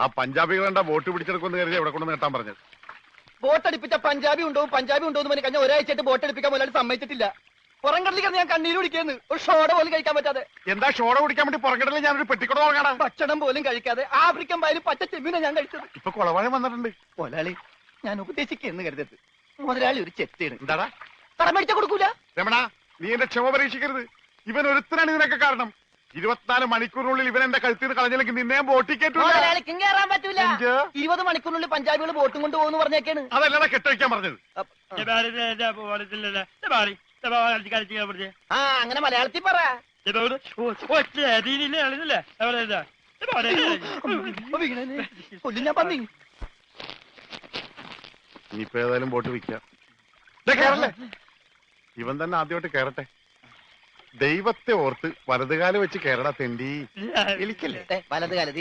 ആ പഞ്ചാബികളുടെ വോട്ട് പിടിച്ചെടുക്കുമെന്ന് കരുതി എവിടെ കൊണ്ടു നേട്ടാൻ പറഞ്ഞത്. ബോട്ടടിപ്പിച്ച പഞ്ചാബി ഉണ്ടോ എന്ന് പറഞ്ഞ് കഴിഞ്ഞ ഒരാഴ്ചയായിട്ട് ബോട്ടടിപ്പിക്കാൻ മുതലാളി സമ്മതിച്ചിട്ടില്ല. പുറംകടലിൽ കിടന്ന് ഞാൻ കണ്ണീര് കുടിക്കുന്നു. ഒരു ഷോട പോലും കഴിക്കാൻ പറ്റാതെ. എന്താ ഷോട കുടിക്കാൻ വേണ്ടി പുറകിടലിൽ ഞാനൊരു പെട്ടിക്കട തുടങ്ങാടാ. ഭക്ഷണം പോലും കഴിക്കാതെ ആഫ്രിക്കൻ പായലും പച്ച ചെമ്മീനെ ഞാൻ കഴിച്ചത്. ഇപ്പൊ കുളവാഴം വന്നിട്ടുണ്ട്. മുതലാളി ഞാൻ ഉപദേശിക്കുന്നു കരുതരുത്. മുതലാളി ഒരു ചെത്തിയാണ്. എന്താടാ കടം മേടിച്ചാ കൊടുക്കൂല. രമണ, നീ എന്റെ ക്ഷമ പരീക്ഷിക്കരുത്. ഇവൻ ഒരുത്തനാണ് ഇതിനൊക്കെ കാരണം. 24 മണിക്കൂറിനുള്ളിൽ ഇവൻ എന്റെ കഴുത്തിൽ നിന്ന് കളഞ്ഞില്ലെങ്കിൽ നിന്നെയും ബോട്ടിൽ കയറ്റൂല. മുതലാളിക്കും കയറാൻ പറ്റൂല. 20 മണിക്കൂറിനുള്ളിൽ പഞ്ചാബികൾ ബോട്ടും കൊണ്ട് പോകുന്നു പറഞ്ഞേക്കാണ്. അതല്ലടാ കെട്ടഴിക്കാൻ പറഞ്ഞത്. ആ അങ്ങനെ മലയാളത്തിൽ പറ. കൊല്ലും ഞാൻ പന്നി. ഇനിയിപ്പോ ഏതായാലും ബോട്ട് വിൽക്കാം. കേറല്ലേ, ഇവൻ തന്നെ ആദ്യമായിട്ട് കേറട്ടെ. ദൈവത്തെ ഓർത്ത് വലതുകാലം വെച്ച് കേരള തെണ്ടി. വിളിക്കല്ലേ വലതുകാലത്ത്